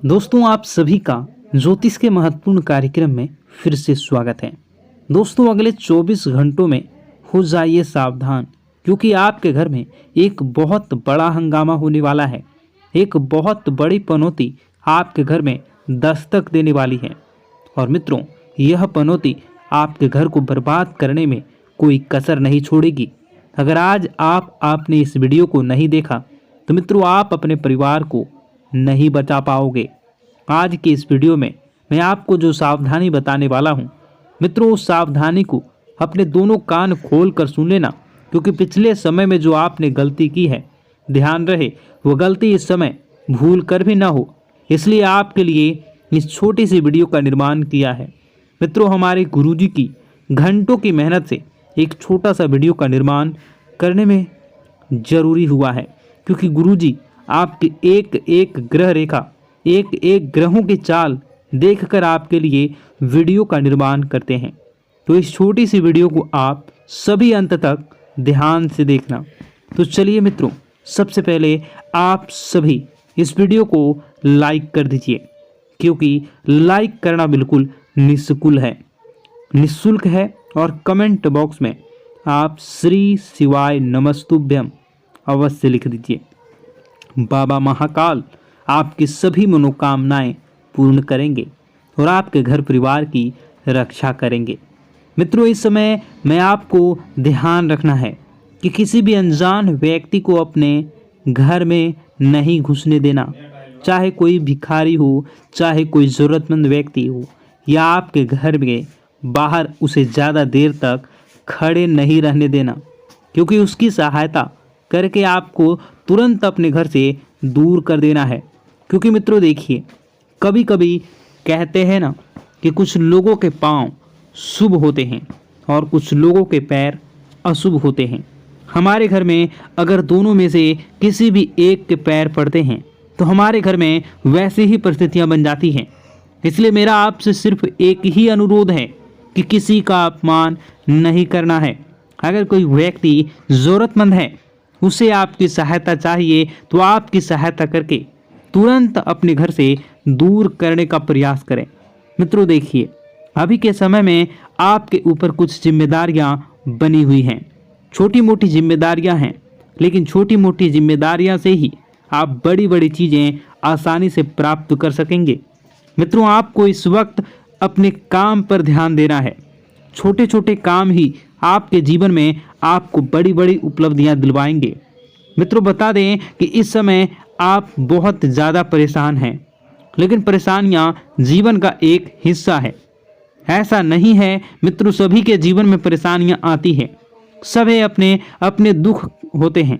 दोस्तों, आप सभी का ज्योतिष के महत्वपूर्ण कार्यक्रम में फिर से स्वागत है। दोस्तों, अगले 24 घंटों में हो जाइए सावधान, क्योंकि आपके घर में एक बहुत बड़ा हंगामा होने वाला है। एक बहुत बड़ी पनौती आपके घर में दस्तक देने वाली है। और मित्रों, यह पनौती आपके घर को बर्बाद करने में कोई कसर नहीं छोड़ेगी। अगर आज आपने इस वीडियो को नहीं देखा तो मित्रों, आप अपने परिवार को नहीं बचा पाओगे। आज के इस वीडियो में मैं आपको जो सावधानी बताने वाला हूं, मित्रों, उस सावधानी को अपने दोनों कान खोल कर सुन लेना, क्योंकि पिछले समय में जो आपने गलती की है, ध्यान रहे वो गलती इस समय भूल कर भी ना हो। इसलिए आपके लिए इस छोटी सी वीडियो का निर्माण किया है। मित्रों, हमारे गुरुजी की घंटों की मेहनत से एक छोटा सा वीडियो का निर्माण करने में जरूरी हुआ है, क्योंकि गुरुजी आपकी एक एक ग्रह रेखा, एक एक ग्रहों की चाल देखकर आपके लिए वीडियो का निर्माण करते हैं। तो इस छोटी सी वीडियो को आप सभी अंत तक ध्यान से देखना। तो चलिए मित्रों, सबसे पहले आप सभी इस वीडियो को लाइक कर दीजिए, क्योंकि लाइक करना बिल्कुल निःशुल्क है। और कमेंट बॉक्स में आप श्री शिवाय नमस्तुभ्यम अवश्य लिख दीजिए। बाबा महाकाल आपकी सभी मनोकामनाएं पूर्ण करेंगे और आपके घर परिवार की रक्षा करेंगे। मित्रों, इस समय मैं आपको ध्यान रखना है कि किसी भी अनजान व्यक्ति को अपने घर में नहीं घुसने देना। चाहे कोई भिखारी हो, चाहे कोई ज़रूरतमंद व्यक्ति हो, या आपके घर में बाहर उसे ज़्यादा देर तक खड़े नहीं रहने देना, क्योंकि उसकी सहायता करके आपको तुरंत अपने घर से दूर कर देना है। क्योंकि मित्रों देखिए, कभी कभी कहते हैं ना कि कुछ लोगों के पांव शुभ होते हैं और कुछ लोगों के पैर अशुभ होते हैं। हमारे घर में अगर दोनों में से किसी भी एक के पैर पड़ते हैं तो हमारे घर में वैसी ही परिस्थितियां बन जाती हैं। इसलिए मेरा आपसे सिर्फ एक ही अनुरोध है कि किसी का अपमान नहीं करना है। अगर कोई व्यक्ति ज़रूरतमंद है, उसे आपकी सहायता चाहिए, तो आपकी सहायता करके तुरंत अपने घर से दूर करने का प्रयास करें। मित्रों देखिए, अभी के समय में आपके ऊपर कुछ जिम्मेदारियां बनी हुई हैं। छोटी मोटी जिम्मेदारियां हैं, लेकिन छोटी मोटी जिम्मेदारियां से ही आप बड़ी बड़ी चीज़ें आसानी से प्राप्त कर सकेंगे। मित्रों, आपको इस वक्त अपने काम पर ध्यान देना है। छोटे छोटे काम ही आपके जीवन में आपको बड़ी बड़ी उपलब्धियां दिलवाएंगे। मित्रों, बता दें कि इस समय आप बहुत ज़्यादा परेशान हैं, लेकिन परेशानियां जीवन का एक हिस्सा है। ऐसा नहीं है मित्रों, सभी के जीवन में परेशानियां आती हैं। सभी अपने अपने दुख होते हैं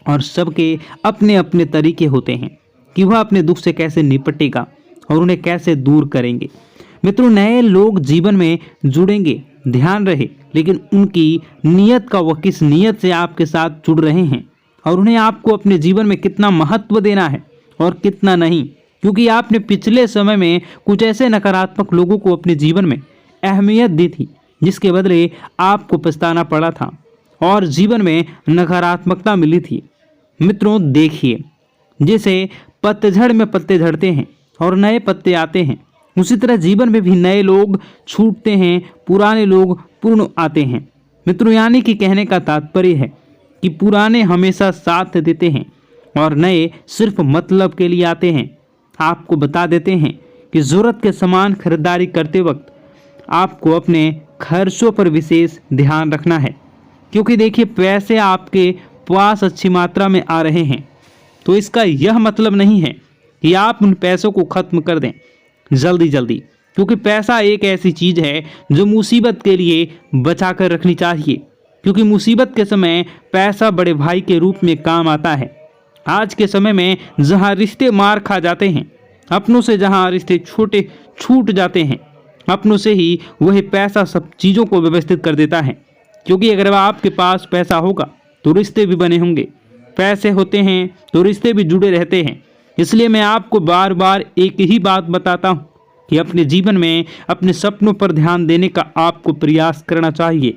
और सबके अपने अपने तरीके होते हैं कि वह अपने दुख से कैसे निपटेगा और उन्हें कैसे दूर करेंगे। मित्रों, नए लोग जीवन में जुड़ेंगे, ध्यान रहे, लेकिन उनकी नीयत का, वह किस नीयत से आपके साथ जुड़ रहे हैं और उन्हें आपको अपने जीवन में कितना महत्व देना है और कितना नहीं। क्योंकि आपने पिछले समय में कुछ ऐसे नकारात्मक लोगों को अपने जीवन में अहमियत दी थी, जिसके बदले आपको पछताना पड़ा था और जीवन में नकारात्मकता मिली थी। मित्रों देखिए, जैसे पतझड़ में पत्ते झड़ते हैं और नए पत्ते आते हैं, उसी तरह जीवन में भी नए लोग छूटते हैं, पुराने लोग पूर्ण आते हैं। मित्रों, यानी कि कहने का तात्पर्य है कि पुराने हमेशा साथ देते हैं और नए सिर्फ मतलब के लिए आते हैं। आपको बता देते हैं कि ज़रूरत के सामान खरीदारी करते वक्त आपको अपने खर्चों पर विशेष ध्यान रखना है, क्योंकि देखिए, पैसे आपके पास अच्छी मात्रा में आ रहे हैं, तो इसका यह मतलब नहीं है कि आप उन पैसों को खत्म कर दें जल्दी जल्दी, क्योंकि पैसा एक ऐसी चीज़ है जो मुसीबत के लिए बचा कर रखनी चाहिए। क्योंकि मुसीबत के समय पैसा बड़े भाई के रूप में काम आता है। आज के समय में जहां रिश्ते मार खा जाते हैं, अपनों से जहां रिश्ते छोटे छूट जाते हैं, अपनों से ही वही पैसा सब चीज़ों को व्यवस्थित कर देता है। क्योंकि अगर आपके पास पैसा होगा तो रिश्ते भी बने होंगे, पैसे होते हैं तो रिश्ते भी जुड़े रहते हैं। इसलिए मैं आपको बार बार एक ही बात बताता हूँ कि अपने जीवन में अपने सपनों पर ध्यान देने का आपको प्रयास करना चाहिए।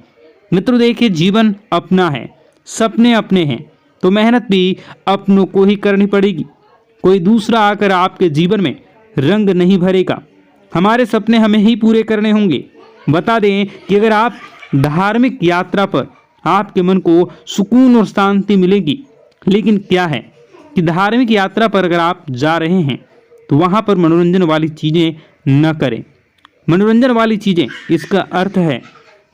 मित्रों देखिए, जीवन अपना है, सपने अपने हैं, तो मेहनत भी अपनों को ही करनी पड़ेगी। कोई दूसरा आकर आपके जीवन में रंग नहीं भरेगा। हमारे सपने हमें ही पूरे करने होंगे। बता दें कि अगर आप धार्मिक यात्रा पर आपके मन को सुकून और शांति मिलेगी, लेकिन क्या है कि धार्मिक यात्रा पर अगर आप जा रहे हैं तो वहाँ पर मनोरंजन वाली चीज़ें न करें। मनोरंजन वाली चीज़ें, इसका अर्थ है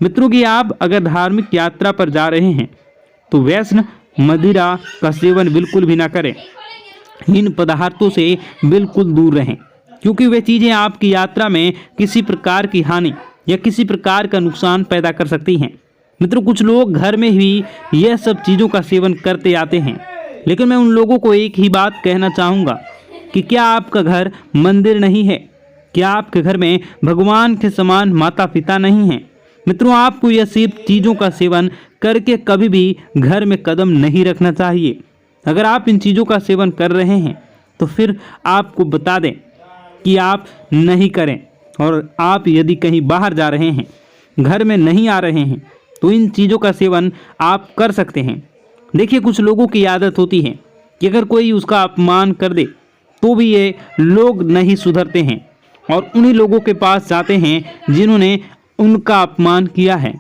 मित्रों कि आप अगर धार्मिक यात्रा पर जा रहे हैं तो व्यसन मदिरा का सेवन बिल्कुल भी ना करें। इन पदार्थों से बिल्कुल दूर रहें, क्योंकि वे चीज़ें आपकी यात्रा में किसी प्रकार की हानि या किसी प्रकार का नुकसान पैदा कर सकती हैं। मित्रों, कुछ लोग घर में ही यह सब चीज़ों का सेवन करते आते हैं, लेकिन मैं उन लोगों को एक ही बात कहना चाहूँगा कि क्या आपका घर मंदिर नहीं है? क्या आपके घर में भगवान के समान माता पिता नहीं हैं? मित्रों, आपको यह सब चीज़ों का सेवन करके कभी भी घर में कदम नहीं रखना चाहिए। अगर आप इन चीज़ों का सेवन कर रहे हैं तो फिर आपको बता दें कि आप नहीं करें, और आप यदि कहीं बाहर जा रहे हैं, घर में नहीं आ रहे हैं, तो इन चीज़ों का सेवन आप कर सकते हैं। देखिए, कुछ लोगों की आदत होती है कि अगर कोई उसका अपमान कर दे तो भी ये लोग नहीं सुधरते हैं और उन्हीं लोगों के पास जाते हैं जिन्होंने उनका अपमान किया है।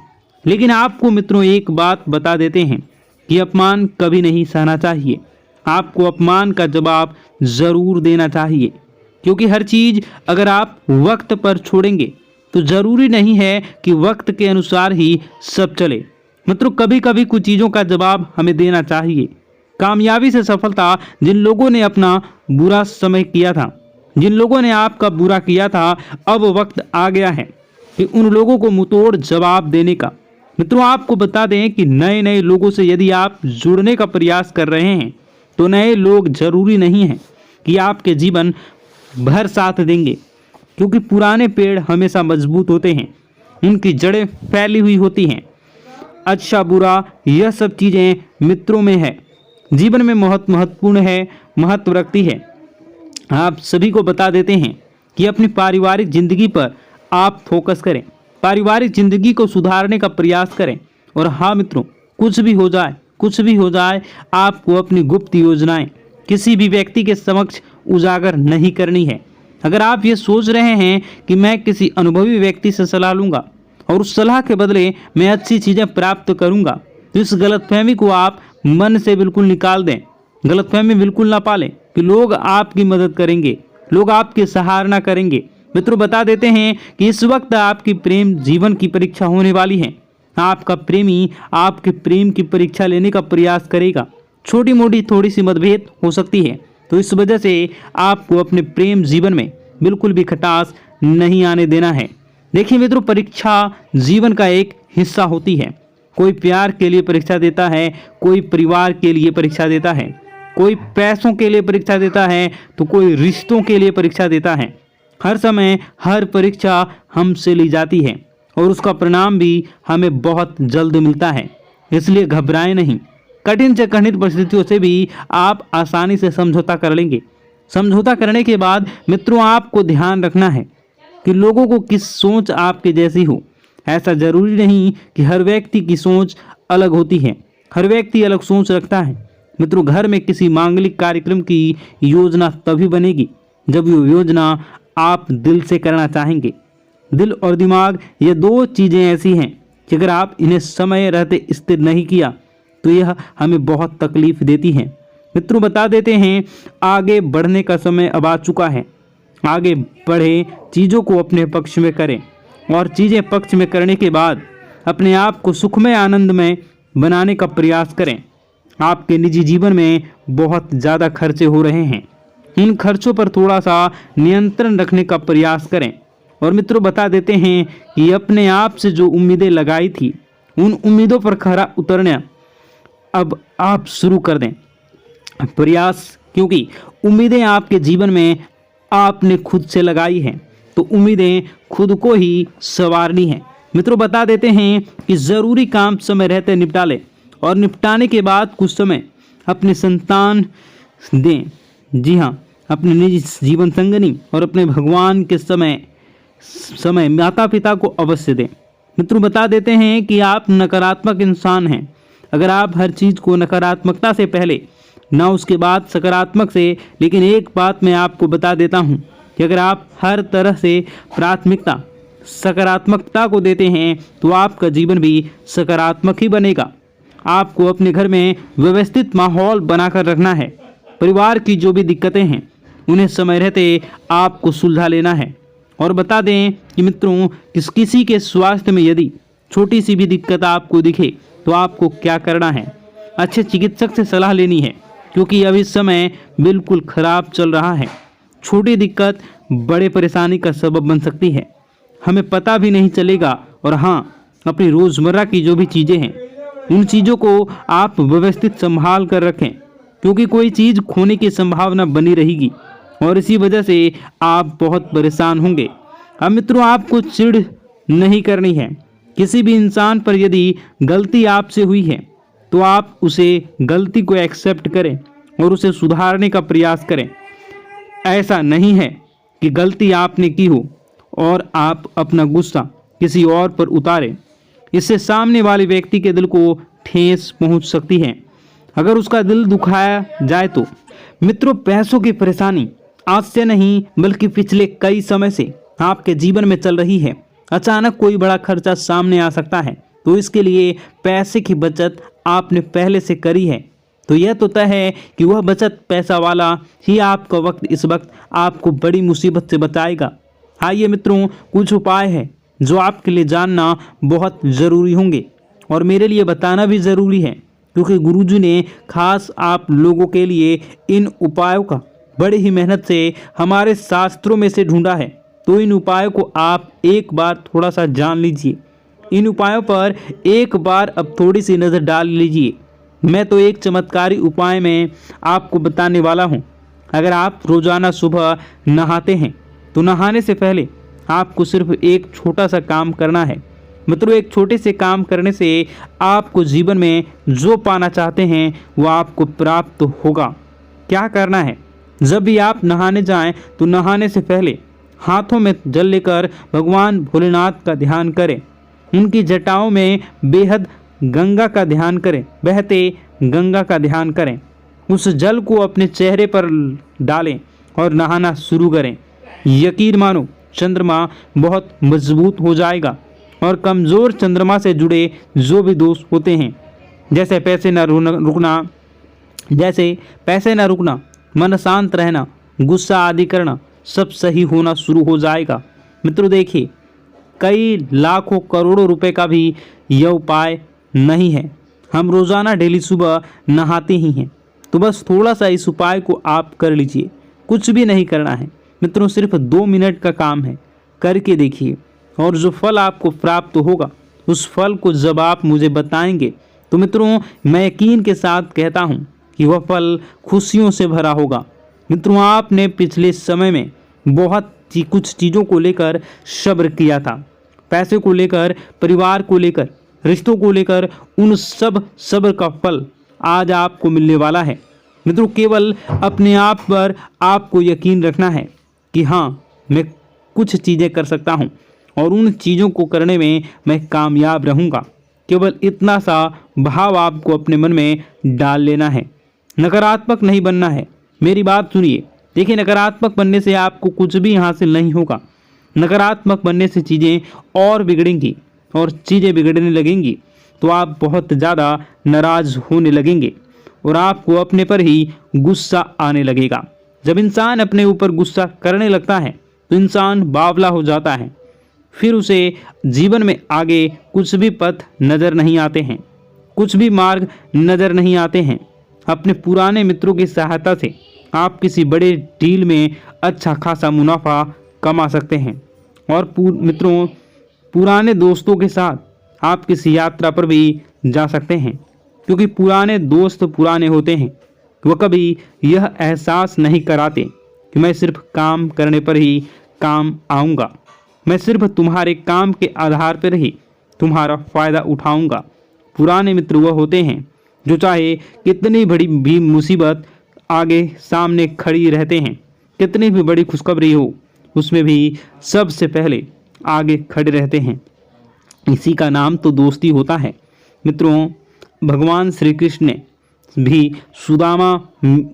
लेकिन आपको मित्रों एक बात बता देते हैं कि अपमान कभी नहीं सहना चाहिए। आपको अपमान का जवाब ज़रूर देना चाहिए, क्योंकि हर चीज़ अगर आप वक्त पर छोड़ेंगे तो ज़रूरी नहीं है कि वक्त के अनुसार ही सब चले। मित्रों, कभी कभी कुछ चीज़ों का जवाब हमें देना चाहिए। कामयाबी से सफलता, जिन लोगों ने अपना बुरा समय किया था, जिन लोगों ने आपका बुरा किया था, अब वक्त आ गया है कि उन लोगों को मुंहतोड़ जवाब देने का। मित्रों, आपको बता दें कि नए नए लोगों से यदि आप जुड़ने का प्रयास कर रहे हैं तो नए लोग जरूरी नहीं हैं कि आपके जीवन भर साथ देंगे, क्योंकि पुराने पेड़ हमेशा मजबूत होते हैं, उनकी जड़ें फैली हुई होती हैं। अच्छा बुरा यह सब चीज़ें मित्रों में है, जीवन में बहुत महत्वपूर्ण है, महत्व रखती है। आप सभी को बता देते हैं कि अपनी पारिवारिक जिंदगी पर आप फोकस करें, पारिवारिक जिंदगी को सुधारने का प्रयास करें। और हाँ मित्रों, कुछ भी हो जाए, कुछ भी हो जाए, आपको अपनी गुप्त योजनाएं किसी भी व्यक्ति के समक्ष उजागर नहीं करनी है। अगर आप ये सोच रहे हैं कि मैं किसी अनुभवी व्यक्ति से सलाह लूँगा और उस सलाह के बदले मैं अच्छी चीज़ें प्राप्त करूँगा, तो इस गलतफहमी को आप मन से बिल्कुल निकाल दें। गलतफहमी बिल्कुल ना पालें कि लोग आपकी मदद करेंगे, लोग आपकी सराहना करेंगे। मित्रों, बता देते हैं कि इस वक्त आपकी प्रेम जीवन की परीक्षा होने वाली है। आपका प्रेमी आपके प्रेम की परीक्षा लेने का प्रयास करेगा। छोटी मोटी थोड़ी सी मतभेद हो सकती है, तो इस वजह से आपको अपने प्रेम जीवन में बिल्कुल भी खटास नहीं आने देना है। देखिए मित्रों, परीक्षा जीवन का एक हिस्सा होती है। कोई प्यार के लिए परीक्षा देता है, कोई परिवार के लिए परीक्षा देता है, कोई पैसों के लिए परीक्षा देता है, तो कोई रिश्तों के लिए परीक्षा देता है। हर समय हर परीक्षा हमसे ली जाती है और उसका परिणाम भी हमें बहुत जल्द मिलता है। इसलिए घबराएं नहीं। कठिन से कठिन परिस्थितियों से भी आप आसानी से समझौता कर लेंगे। समझौता करने के बाद मित्रों, आपको ध्यान रखना है कि लोगों को किस सोच आपके जैसी हो। ऐसा जरूरी नहीं कि हर व्यक्ति की सोच अलग होती है, हर व्यक्ति अलग सोच रखता है। मित्रों, घर में किसी मांगलिक कार्यक्रम की योजना तभी बनेगी जब वो योजना आप दिल से करना चाहेंगे। दिल और दिमाग, ये दो चीज़ें ऐसी हैं कि अगर आप इन्हें समय रहते स्थिर नहीं किया तो यह हमें बहुत तकलीफ देती हैं। मित्रों, बता देते हैं आगे बढ़ने का समय अब आ चुका है। आगे बढ़े, चीज़ों को अपने पक्ष में करें और चीज़ें पक्ष में करने के बाद अपने आप को सुखमय आनंदमय बनाने का प्रयास करें। आपके निजी जीवन में बहुत ज़्यादा खर्चे हो रहे हैं, इन खर्चों पर थोड़ा सा नियंत्रण रखने का प्रयास करें। और मित्रों, बता देते हैं कि अपने आप से जो उम्मीदें लगाई थी, उन उम्मीदों पर खरा उतरना अब आप शुरू कर दें प्रयास, क्योंकि उम्मीदें आपके जीवन में आपने खुद से लगाई हैं, तो उम्मीदें खुद को ही संवारनी है। मित्रों, बता देते हैं कि ज़रूरी काम समय रहते निपटा लें और निपटाने के बाद कुछ समय अपने संतान दें। जी हाँ, अपने निजी जीवन संगनी और अपने भगवान के समय माता पिता को अवश्य दें। मित्रों, बता देते हैं कि आप नकारात्मक इंसान हैं। अगर आप हर चीज़ को नकारात्मकता से पहले ना उसके बाद सकारात्मक से। लेकिन एक बात मैं आपको बता देता हूँ कि अगर आप हर तरह से प्राथमिकता सकारात्मकता को देते हैं तो आपका जीवन भी सकारात्मक ही बनेगा। आपको अपने घर में व्यवस्थित माहौल बनाकर रखना है। परिवार की जो भी दिक्कतें हैं उन्हें समय रहते आपको सुलझा लेना है। और बता दें कि मित्रों, किसी के स्वास्थ्य में यदि छोटी सी भी दिक्कत आपको दिखे तो आपको क्या करना है, अच्छे चिकित्सक से सलाह लेनी है, क्योंकि अभी समय बिल्कुल खराब चल रहा है। छोटी दिक्कत बड़े परेशानी का सबब बन सकती है, हमें पता भी नहीं चलेगा। और हाँ, अपनी रोज़मर्रा की जो भी चीज़ें हैं उन चीज़ों को आप व्यवस्थित संभाल कर रखें, क्योंकि कोई चीज़ खोने की संभावना बनी रहेगी और इसी वजह से आप बहुत परेशान होंगे। अब मित्रों, आपको चिढ़ नहीं करनी है। किसी भी इंसान पर यदि गलती आपसे हुई है तो आप उसे गलती को एक्सेप्ट करें और उसे सुधारने का प्रयास करें। ऐसा नहीं है कि गलती आपने की हो और आप अपना गुस्सा किसी और पर उतारें। इससे सामने वाले व्यक्ति के दिल को ठेस पहुंच सकती है, अगर उसका दिल दुखाया जाए तो। मित्रों, पैसों की परेशानी आज से नहीं बल्कि पिछले कई समय से आपके जीवन में चल रही है। अचानक कोई बड़ा खर्चा सामने आ सकता है, तो इसके लिए पैसे की बचत आपने पहले से करी है तो यह तो तय है कि वह बचत पैसा वाला ही आपका वक्त इस वक्त आपको बड़ी मुसीबत से बचाएगा। आइए मित्रों, कुछ उपाय है जो आपके लिए जानना बहुत ज़रूरी होंगे और मेरे लिए बताना भी ज़रूरी है, क्योंकि गुरुजी ने खास आप लोगों के लिए इन उपायों का बड़ी ही मेहनत से हमारे शास्त्रों में से ढूंढा है। तो इन उपायों को आप एक बार थोड़ा सा जान लीजिए। इन उपायों पर एक बार अब थोड़ी सी नज़र डाल लीजिए। मैं तो एक चमत्कारी उपाय में आपको बताने वाला हूँ। अगर आप रोज़ाना सुबह नहाते हैं तो नहाने से पहले आपको सिर्फ एक छोटा सा काम करना है। मित्रों, एक छोटे से काम करने से आपको जीवन में जो पाना चाहते हैं वो आपको प्राप्त होगा। क्या करना है, जब भी आप नहाने जाएं तो नहाने से पहले हाथों में जल लेकर भगवान भोलेनाथ का ध्यान करें। उनकी जटाओं में बेहद गंगा का ध्यान करें, बहते गंगा का ध्यान करें। उस जल को अपने चेहरे पर डालें और नहाना शुरू करें। यकीन मानो, चंद्रमा बहुत मजबूत हो जाएगा और कमज़ोर चंद्रमा से जुड़े जो भी दोष होते हैं, जैसे पैसे न रुकना, मन शांत रहना, गुस्सा आदि करना, सब सही होना शुरू हो जाएगा। मित्रों देखिए, कई लाखों करोड़ों रुपए का भी यह उपाय नहीं है। हम रोज़ाना डेली सुबह नहाते ही हैं, तो बस थोड़ा सा इस उपाय को आप कर लीजिए। कुछ भी नहीं करना है मित्रों, सिर्फ 2 मिनट का काम है, करके देखिए। और जो फल आपको प्राप्त होगा उस फल को जब आप मुझे बताएंगे तो मित्रों, मैं यकीन के साथ कहता हूँ कि वह फल खुशियों से भरा होगा। मित्रों, आपने पिछले समय में बहुत कुछ चीज़ों को लेकर सब्र किया था, पैसे को लेकर, परिवार को लेकर, रिश्तों को लेकर, उन सब सब्र का फल आज आपको मिलने वाला है। मित्रों, केवल अपने आप पर आपको यकीन रखना है कि हाँ, मैं कुछ चीज़ें कर सकता हूँ और उन चीज़ों को करने में मैं कामयाब रहूँगा। केवल इतना सा भाव आपको अपने मन में डाल लेना है। नकारात्मक नहीं बनना है। मेरी बात सुनिए। देखिए, नकारात्मक बनने से आपको कुछ भी हासिल नहीं होगा। नकारात्मक बनने से चीज़ें और बिगड़ेंगी और चीज़ें बिगड़ने लगेंगी तो आप बहुत ज़्यादा नाराज़ होने लगेंगे और आपको अपने पर ही गुस्सा आने लगेगा। जब इंसान अपने ऊपर गुस्सा करने लगता है तो इंसान बावला हो जाता है, फिर उसे जीवन में आगे कुछ भी पथ नज़र नहीं आते हैं, कुछ भी मार्ग नज़र नहीं आते हैं। अपने पुराने मित्रों की सहायता से आप किसी बड़े डील में अच्छा खासा मुनाफा कमा सकते हैं और मित्रों, पुराने दोस्तों के साथ आप किसी यात्रा पर भी जा सकते हैं, क्योंकि पुराने दोस्त पुराने होते हैं। वह कभी यह एहसास नहीं कराते कि मैं सिर्फ काम करने पर ही काम आऊँगा, मैं सिर्फ तुम्हारे काम के आधार पर ही तुम्हारा फ़ायदा उठाऊँगा। पुराने मित्र वह होते हैं जो चाहे कितनी बड़ी भी मुसीबत आगे सामने खड़ी रहते हैं, कितनी भी बड़ी खुशखबरी हो उसमें भी सबसे पहले आगे खड़े रहते हैं। इसी का नाम तो दोस्ती होता है। मित्रों, भगवान श्री कृष्ण ने भी सुदामा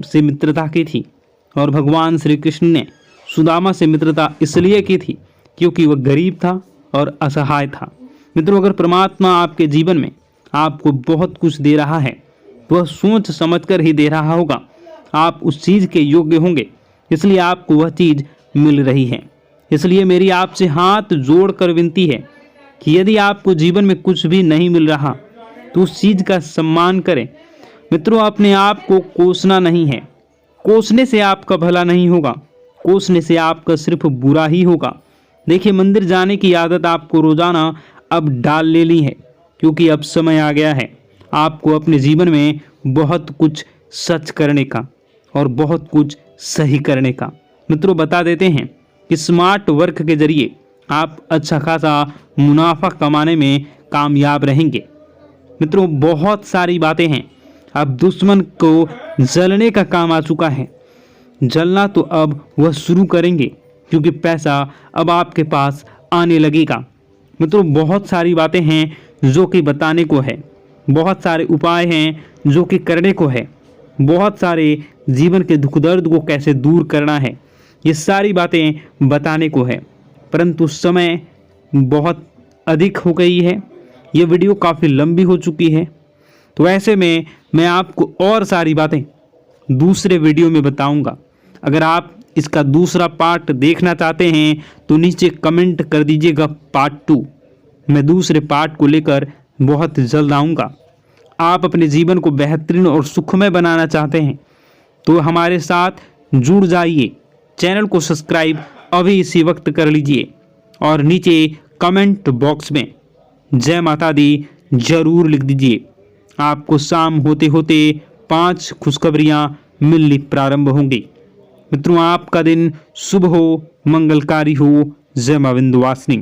से मित्रता की थी और भगवान श्री कृष्ण ने सुदामा से मित्रता इसलिए की थी क्योंकि वह गरीब था और असहाय था। मित्रों, अगर परमात्मा आपके जीवन में आपको बहुत कुछ दे रहा है तो वह सोच समझकर ही दे रहा होगा। आप उस चीज़ के योग्य होंगे, इसलिए आपको वह चीज़ मिल रही है। इसलिए मेरी आपसे हाथ जोड़कर विनती है कि यदि आपको जीवन में कुछ भी नहीं मिल रहा तो उस चीज़ का सम्मान करें। मित्रों, अपने आप को कोसना नहीं है। कोसने से आपका भला नहीं होगा, कोसने से आपका सिर्फ बुरा ही होगा। देखिए, मंदिर जाने की आदत आपको रोजाना अब डाल लेनी है, क्योंकि अब समय आ गया है आपको अपने जीवन में बहुत कुछ सच करने का और बहुत कुछ सही करने का। मित्रों, बता देते हैं कि स्मार्ट वर्क के जरिए आप अच्छा खासा मुनाफा कमाने में कामयाब रहेंगे। मित्रों, बहुत सारी बातें हैं। अब दुश्मन को जलने का काम आ चुका है। जलना तो अब वह शुरू करेंगे, क्योंकि पैसा अब आपके पास आने लगेगा। मित्रों, बहुत सारी बातें हैं जो कि बताने को है, बहुत सारे उपाय हैं जो कि करने को है, बहुत सारे जीवन के दुख दर्द को कैसे दूर करना है, ये सारी बातें बताने को है। परंतु समय बहुत अधिक हो गई है, ये वीडियो काफ़ी लंबी हो चुकी है, तो ऐसे में मैं आपको और सारी बातें दूसरे वीडियो में बताऊंगा। अगर आप इसका दूसरा पार्ट देखना चाहते हैं तो नीचे कमेंट कर दीजिएगा पार्ट 2। मैं दूसरे पार्ट को लेकर बहुत जल्द आऊँगा। आप अपने जीवन को बेहतरीन और सुखमय बनाना चाहते हैं तो हमारे साथ जुड़ जाइए। चैनल को सब्सक्राइब अभी इसी वक्त कर लीजिए और नीचे कमेंट बॉक्स में जय माता दी जरूर लिख दीजिए। आपको शाम होते होते 5 खुशखबरियाँ मिलनी प्रारंभ होंगी। मित्रों, आपका दिन शुभ हो, मंगलकारी हो। जय मां विंध्यवासिनी।